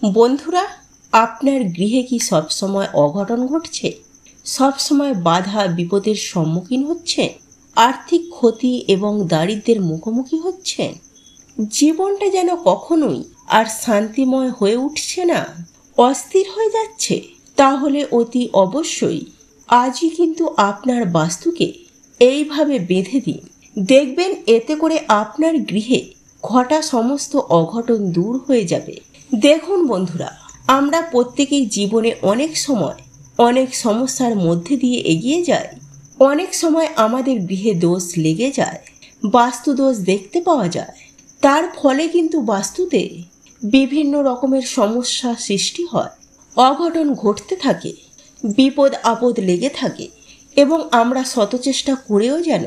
বন্ধুরা, আপনার গৃহে কি সবসময় অঘটন ঘটছে? সবসময় বাধা বিপদের সম্মুখীন হচ্ছে? আর্থিক ক্ষতি এবং দারিদ্র্যের মুখোমুখি হচ্ছেন? জীবনটা যেন কখনোই আর শান্তিময় হয়ে উঠছে না, অস্থির হয়ে যাচ্ছে? তাহলে অতি অবশ্যই আজই কিন্তু আপনার বাস্তুকে এইভাবে বেঁধে দিন। দেখবেন এতে করে আপনার গৃহে ঘটা সমস্ত অঘটন দূর হয়ে যাবে। দেখুন বন্ধুরা, আমরা প্রত্যেকেই জীবনে অনেক সময় অনেক সমস্যার মধ্যে দিয়ে এগিয়ে যাই। অনেক সময় আমাদের গৃহে দোষ লেগে যায়, বাস্তু দোষ দেখতে পাওয়া যায়। তার ফলে কিন্তু বাস্তুতে বিভিন্ন রকমের সমস্যা সৃষ্টি হয়, অঘটন ঘটতে থাকে, বিপদ আপদ লেগে থাকে এবং আমরা শত চেষ্টা করেও যেন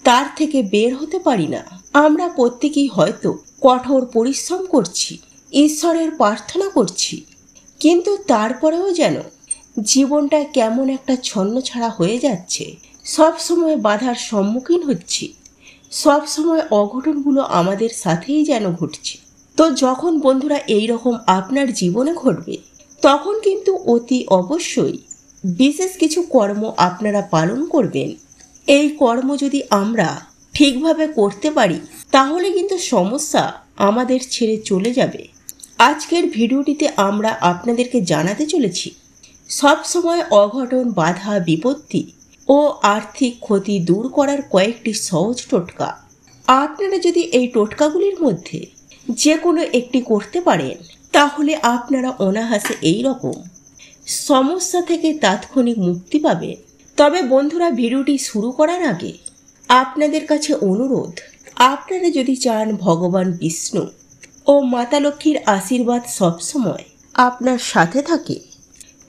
তার থেকে বের হতে পারি না। আমরা প্রত্যেকেই হয়তো কঠোর পরিশ্রম করছি, ঈশ্বরের প্রার্থনা করছি, কিন্তু তারপরেও যেন জীবনটা কেমন একটা ছন্নছাড়া হয়ে যাচ্ছে। সব সময় বাধার সম্মুখীন হচ্ছি, সব সময় অঘটনগুলো আমাদের সাথেই যেন ঘটছে। তো যখন বন্ধুরা এই রকম আপনার জীবনে ঘটবে, তখন কিন্তু অতি অবশ্যই বিশেষ কিছু কর্ম আপনারা পালন করবেন। এই কর্ম যদি আমরা ঠিকভাবে করতে পারি, তাহলে কিন্তু সমস্যা আমাদের ছেড়ে চলে যাবে। আজকের ভিডিওটিতে আমরা আপনাদেরকে জানাতে চলেছি সব সময় অঘটন, বাধা, বিপত্তি ও আর্থিক ক্ষতি দূর করার কয়েকটি সহজ টোটকা। আপনারা যদি এই টোটকাগুলির মধ্যে যে কোনো একটি করতে পারেন, তাহলে আপনারা অনায়াসে এই রকম সমস্যা থেকে তাৎক্ষণিক মুক্তি পাবেন। তবে বন্ধুরা, ভিডিওটি শুরু করার আগে আপনাদের কাছে অনুরোধ, আপনারা যদি চান ভগবান বিষ্ণু ও মাতা লক্ষ্মীর আশীর্বাদ সবসময় আপনার সাথে থাকে,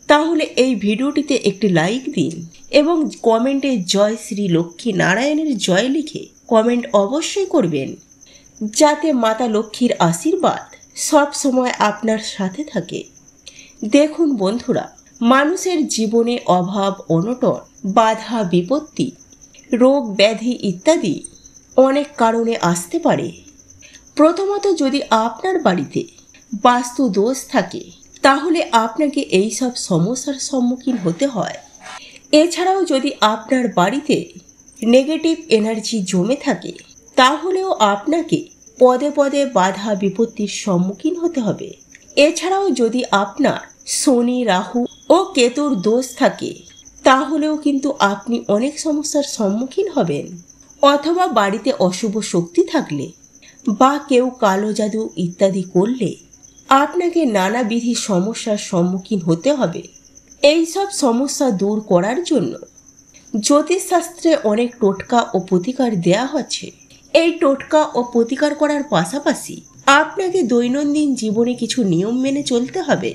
তাহলে এই ভিডিওটিতে একটি লাইক দিন এবং কমেন্টে জয় শ্রী লক্ষ্মী নারায়ণের জয় লিখে কমেন্ট অবশ্যই করবেন, যাতে মাতা লক্ষ্মীর আশীর্বাদ সব সময় আপনার সাথে থাকে। দেখুন বন্ধুরা, মানুষের জীবনে অভাব, অনটন, বাধা বিপত্তি, রোগ ব্যাধি ইত্যাদি অনেক কারণে আসতে পারে। প্রথমত, যদি আপনার বাড়িতে বাস্তু দোষ থাকে, তাহলে আপনাকে এই সব সমস্যার সম্মুখীন হতে হয়। এছাড়াও যদি আপনার বাড়িতে নেগেটিভ এনার্জি জমে থাকে, তাহলেও আপনাকে পদে পদে বাধা বিপত্তির সম্মুখীন হতে হবে। এছাড়াও যদি আপনার শনি, রাহু ও কেতুর দোষ থাকে, তাহলেও কিন্তু আপনি অনেক সমস্যার সম্মুখীন হবেন। অথবা বাড়িতে অশুভ শক্তি থাকলে বা কেউ কালো জাদু ইত্যাদি করলে আপনাকে নানাবিধি সমস্যার সম্মুখীন হতে হবে। এই সব সমস্যা দূর করার জন্য জ্যোতিষশাস্ত্রে অনেক টোটকা ও প্রতিকার দেয়া হচ্ছে। এই টোটকা ও প্রতিকার করার পাশাপাশি আপনাকে দৈনন্দিন জীবনে কিছু নিয়ম মেনে চলতে হবে।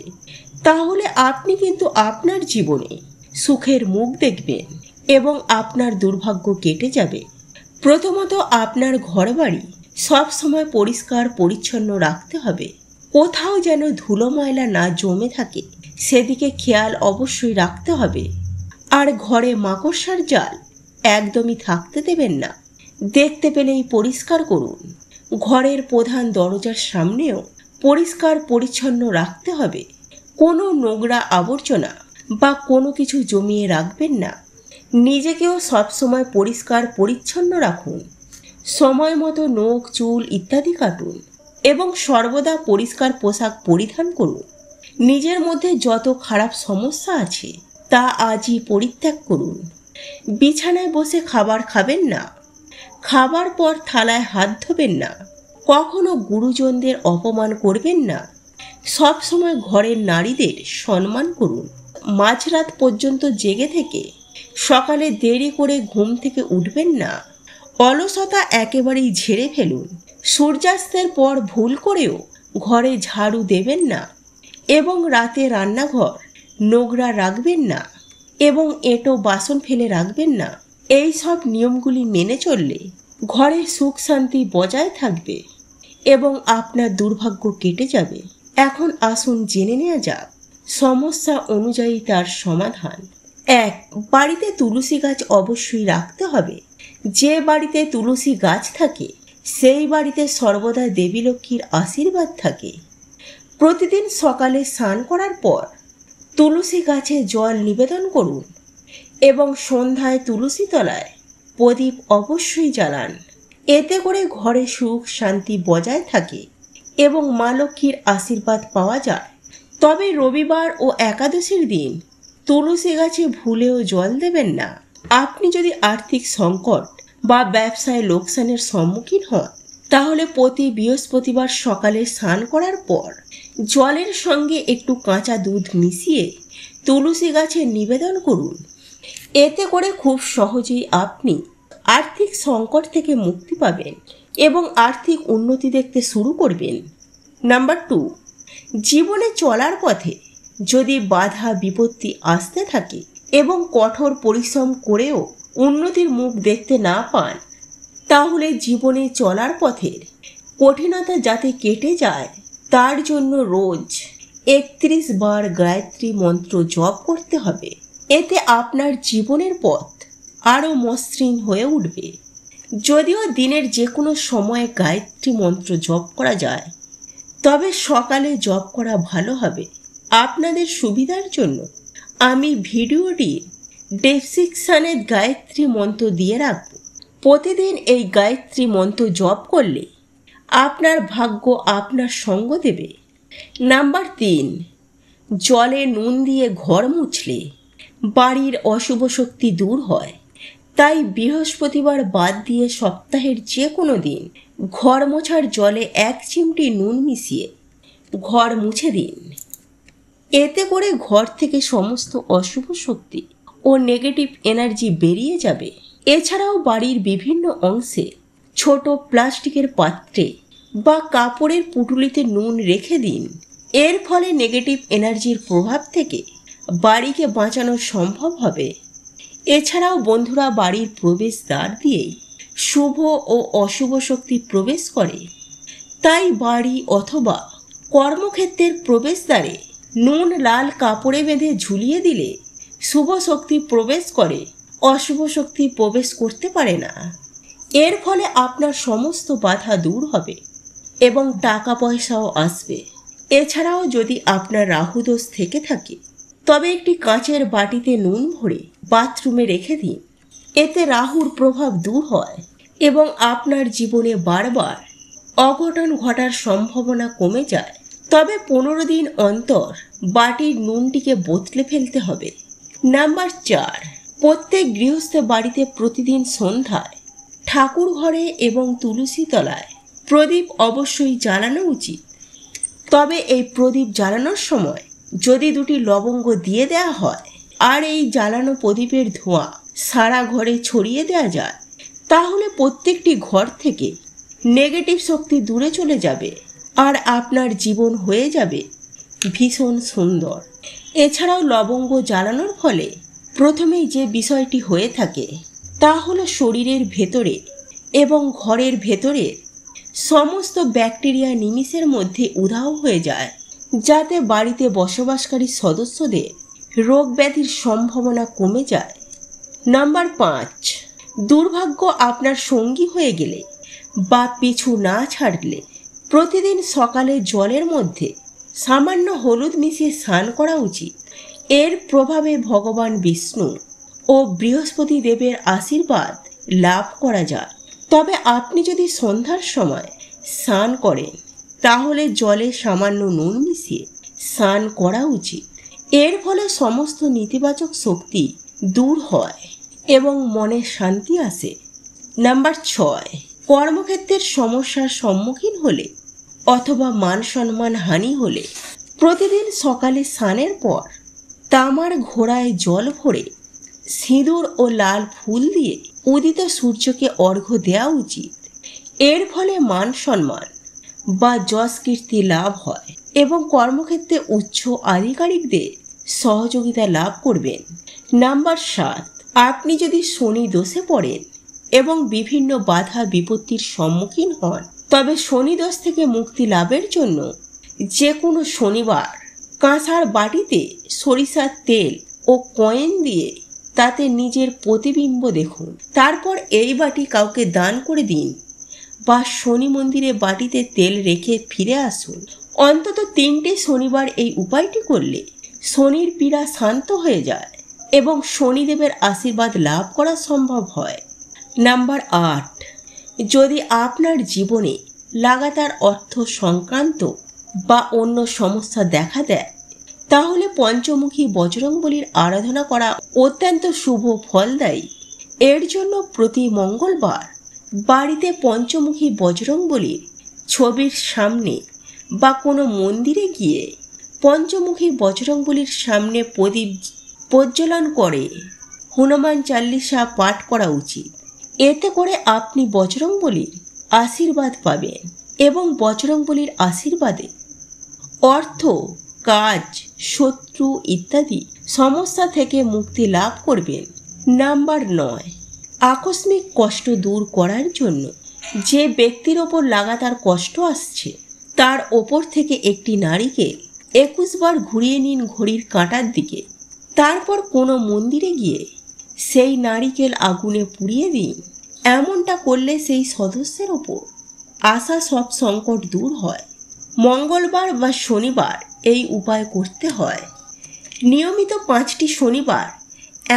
তাহলে আপনি কিন্তু আপনার জীবনে সুখের মুখ দেখবেন এবং আপনার দুর্ভাগ্য কেটে যাবে। প্রথমত, আপনার ঘরবাড়ি সব সময় পরিষ্কার পরিচ্ছন্ন রাখতে হবে। কোথাও যেন ধুলো ময়লা না জমে থাকে, সেদিকে খেয়াল অবশ্যই রাখতে হবে। আর ঘরে মাকড়সার জাল একদমই থাকতে দেবেন না। দেখতে পেলেই পরিষ্কার করুন। ঘরের প্রধান দরজার সামনেও পরিষ্কার পরিচ্ছন্ন রাখতে হবে। কোনো নোংরা আবর্জনা বা কোনো কিছু জমিয়ে রাখবেন না। নিজেকেও সবসময় পরিষ্কার পরিচ্ছন্ন রাখুন। সময় মতো নখ, চুল ইত্যাদি কাটুন এবং সর্বদা পরিষ্কার পোশাক পরিধান করুন। নিজের মধ্যে যত খারাপ সমস্যা আছে তা আজই পরিত্যাগ করুন। বিছানায় বসে খাবার খাবেন না। খাবার পর থালায় হাত ধোবেন না। কখনো গুরুজনদের অপমান করবেন না। সব সময় ঘরের নারীদের সম্মান করুন। মাঝরাত পর্যন্ত জেগে থেকে সকালে দেরি করে ঘুম থেকে উঠবেন না। অলসতা একেবারেই ঝেড়ে ফেলুন। সূর্যাস্তের পর ভুল করেও ঘরে ঝাড়ু দেবেন না এবং রাতে রান্নাঘর নোংরা রাখবেন না এবং এঁটো বাসন ফেলে রাখবেন না। এই সব নিয়মগুলি মেনে চললে ঘরে সুখ শান্তি বজায় থাকবে এবং আপনার দুর্ভাগ্য কেটে যাবে। এখন আসুন জেনে নেওয়া যাক সমস্যা অনুযায়ী তার সমাধান। 1. বাড়িতে তুলসী গাছ অবশ্যই রাখতে হবে। যে বাড়িতে তুলসী গাছ থাকে, সেই বাড়িতে সর্বদা দেবী লক্ষ্মীর আশীর্বাদ থাকে। প্রতিদিন সকালে স্নান করার পর তুলসী গাছে জল নিবেদন করুন এবং সন্ধ্যায় তুলসী তলায় প্রদীপ অবশ্যই জ্বালান। এতে করে ঘরে সুখ শান্তি বজায় থাকে এবং মা লক্ষ্মীর আশীর্বাদ পাওয়া যায়। তবে রবিবার ও একাদশীর দিন তুলসী গাছে ভুলেও জল দেবেন না। আপনি যদি আর্থিক সংকট বা ব্যবসায় লোকসানের সম্মুখীন হন তাহলে প্রতি বৃহস্পতিবার সকালে স্নান করার পর জলের সঙ্গে একটু কাঁচা দুধ মিশিয়ে তুলসী গাছে নিবেদন করুন। এতে করে খুব সহজেই আপনি আর্থিক সংকট থেকে মুক্তি পাবেন এবং আর্থিক উন্নতি দেখতে শুরু করবেন। নাম্বার 2, জীবনে চলার পথে যদি বাধা বিপত্তি আসতে থাকে এবং কঠোর পরিশ্রম করেও উন্নতির মুখ দেখতে না পান, তাহলে জীবনে চলার পথের কঠিনতা যাতে কেটে যায় তার জন্য রোজ 31 বার গায়ত্রী মন্ত্র জপ করতে হবে। এতে আপনার জীবনের পথ আরও মসৃণ হয়ে উঠবে। যদিও দিনের যে কোনো সময়ে গায়ত্রী মন্ত্র জপ করা যায়, তবে সকালে জপ করা ভালো হবে। আপনাদের সুবিধার জন্য আমি ভিডিওটির ডেসক্রিপশনে গায়ত্রী মন্ত্র দিয়ে রাখব। প্রতিদিন এই গায়ত্রী মন্ত্র জপ করলে আপনার ভাগ্য আপনার সঙ্গ দেবে। নাম্বার 3, জলে নুন দিয়ে ঘর মুছলে বাড়ির অশুভ শক্তি দূর হয়। তাই বৃহস্পতিবার বাদ দিয়ে সপ্তাহের যে কোনো দিন ঘর মোছার জলে 1 চিমটি নুন মিশিয়ে ঘর মুছে দিন। এতে করে ঘর থেকে সমস্ত অশুভ শক্তি ও নেগেটিভ এনার্জি বেরিয়ে যাবে। এছাড়াও বাড়ির বিভিন্ন অংশে ছোট প্লাস্টিকের পাত্রে বা কাপড়ের পুঁটুলিতে নুন রেখে দিন। এর ফলে নেগেটিভ এনার্জির প্রভাব থেকে বাড়িকে বাঁচানো সম্ভব হবে। এছাড়াও বন্ধুরা, বাড়ির প্রবেশদ্বার দিয়েই শুভ ও অশুভ শক্তি প্রবেশ করে। তাই বাড়ি অথবা কর্মক্ষেত্রের প্রবেশদ্বারে নুন লাল কাপড়ে বেঁধে ঝুলিয়ে দিলে শুভ শক্তি প্রবেশ করে, অশুভ শক্তি প্রবেশ করতে পারে না। এর ফলে আপনার সমস্ত বাধা দূর হবে এবং টাকা পয়সাও আসবে। এছাড়াও যদি আপনার রাহুদোষ থেকে থাকে তবে একটি কাঁচের বাটিতে নুন ভরে বাথরুমে রেখে দিন। এতে রাহুর প্রভাব দূর হয় এবং আপনার জীবনে বারবার অঘটন ঘটার সম্ভাবনা কমে যায়। তবে 15 দিন অন্তর বাটির নুনটিকে বোতলে ফেলতে হবে। নাম্বার 4, প্রত্যেক গৃহস্থ বাড়িতে প্রতিদিন সন্ধ্যায় ঠাকুর ঘরে এবং তুলসী তলায় প্রদীপ অবশ্যই জ্বালানো উচিত। তবে এই প্রদীপ জ্বালানোর সময় যদি 2টি লবঙ্গ দিয়ে দেওয়া হয় আর এই জ্বালানো প্রদীপের ধোঁয়া সারা ঘরে ছড়িয়ে দেওয়া যায়, তাহলে প্রত্যেকটি ঘর থেকে নেগেটিভ শক্তি দূরে চলে যাবে আর আপনার জীবন হয়ে যাবে ভীষণ সুন্দর। এছাড়াও লবঙ্গ জ্বালানোর ফলে প্রথমেই যে বিষয়টি হয়ে থাকে তা হলো শরীরের ভেতরে এবং ঘরের ভেতরের সমস্ত ব্যাকটেরিয়া নিমিষের মধ্যে উধাও হয়ে যায়, যাতে বাড়িতে বসবাসকারী সদস্যদের রোগ ব্যাধির সম্ভাবনা কমে যায়। নাম্বার 5, দুর্ভাগ্য আপনার সঙ্গী হয়ে গেলে বা পিছু না ছাড়লে প্রতিদিন সকালে জলের মধ্যে সামান্য হলুদ মিশিয়ে স্নান করা উচিত। এর প্রভাবে ভগবান বিষ্ণু ও বৃহস্পতি দেবের আশীর্বাদ লাভ করা যায়। তবে আপনি যদি সন্ধ্যার সময় স্নান করেন তাহলে জলে সামান্য নুন মিশিয়ে স্নান করা উচিত। এর ফলে সমস্ত নেতিবাচক শক্তি দূর হয় এবং মনে শান্তি আসে। নাম্বার 6, কর্মক্ষেত্রের সমস্যার সম্মুখীন হলে অথবা মান সম্মান হানি হলে প্রতিদিন সকালে স্নানের পর তামার ঘোড়ায় জল ভরে সিঁদুর ও লাল ফুল দিয়ে উদিত সূর্যকে অর্ঘ্য দেওয়া উচিত। এর ফলে মান সম্মান বা যশ কীর্তি লাভ হয় এবং কর্মক্ষেত্রে উচ্চ আধিকারিকদের সহযোগিতা লাভ করবেন। নাম্বার 7, আপনি যদি শনি দোষে পড়েন এবং বিভিন্ন বাধা বিপত্তির সম্মুখীন হন, তবে শনি দোষ থেকে মুক্তি লাভের জন্য যে কোনো শনিবার কাঁসার বাটিতে সরিষার তেল ও কয়েন দিয়ে তাতে নিজের প্রতিবিম্ব দেখুন। তারপর এই বাটি কাউকে দান করে দিন বা শনি মন্দিরে বাটিতে তেল রেখে ফিরে আসুন। অন্তত 3টে শনিবার এই উপায়টি করলে শনির পীড়া শান্ত হয়ে যায় এবং শনিদেবের আশীর্বাদ লাভ করা সম্ভব হয়। নাম্বার 8, যদি আপনার জীবনে লাগাতার অর্থ সংক্রান্ত বা অন্য সমস্যা দেখা দেয়, তাহলে পঞ্চমুখী বজরংবলীর আরাধনা করা অত্যন্ত শুভ ফলদায়ী। এর জন্য প্রতি মঙ্গলবার বাড়িতে পঞ্চমুখী বজরংবলীর ছবির সামনে বা কোনো মন্দিরে গিয়ে পঞ্চমুখী বজরংবলীর সামনে প্রদীপ প্রজ্বলন করে হনুমান চালিসা পাঠ করা উচিত। এতে করে আপনি বজরংবলীর আশীর্বাদ পাবেন এবং বজরংবলীর আশীর্বাদে অর্থ, কাজ, শত্রু ইত্যাদি সমস্যা থেকে মুক্তি লাভ করবেন। নাম্বার 9, আকস্মিক কষ্ট দূর করার জন্য যে ব্যক্তির ওপর লাগাতার কষ্ট আসছে তার ওপর থেকে একটি নারিকেল 21 বার ঘুরিয়ে নিন ঘড়ির কাঁটার দিকে। তারপর কোনো মন্দিরে গিয়ে সেই নারিকেল আগুনে পুড়িয়ে দিন। এমনটা করলে সেই সদস্যের ওপর আসা সব সংকট দূর হয়। মঙ্গলবার বা শনিবার এই উপায় করতে হয়। নিয়মিত 5টি শনিবার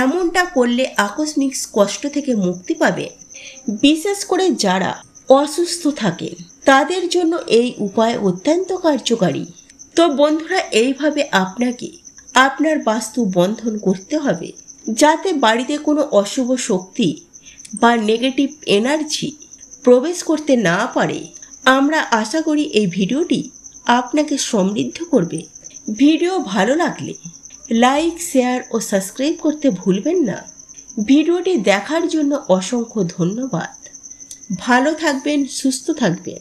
এমনটা করলে আকস্মিক কষ্ট থেকে মুক্তি পাবে। বিশেষ করে যারা অসুস্থ থাকেন তাদের জন্য এই উপায় অত্যন্ত কার্যকারী। তো বন্ধুরা, এইভাবে আপনাকে আপনার বাস্তু বন্ধন করতে হবে যাতে বাড়িতে কোনো অশুভ শক্তি বা নেগেটিভ এনার্জি প্রবেশ করতে না পারে। আমরা আশা করি এই ভিডিওটি আপনাকে সমৃদ্ধ করবে। ভিডিও ভালো লাগলে লাইক, শেয়ার ও সাবস্ক্রাইব করতে ভুলবেন না। ভিডিওটি দেখার জন্য অসংখ্য ধন্যবাদ। ভালো থাকবেন, সুস্থ থাকবেন।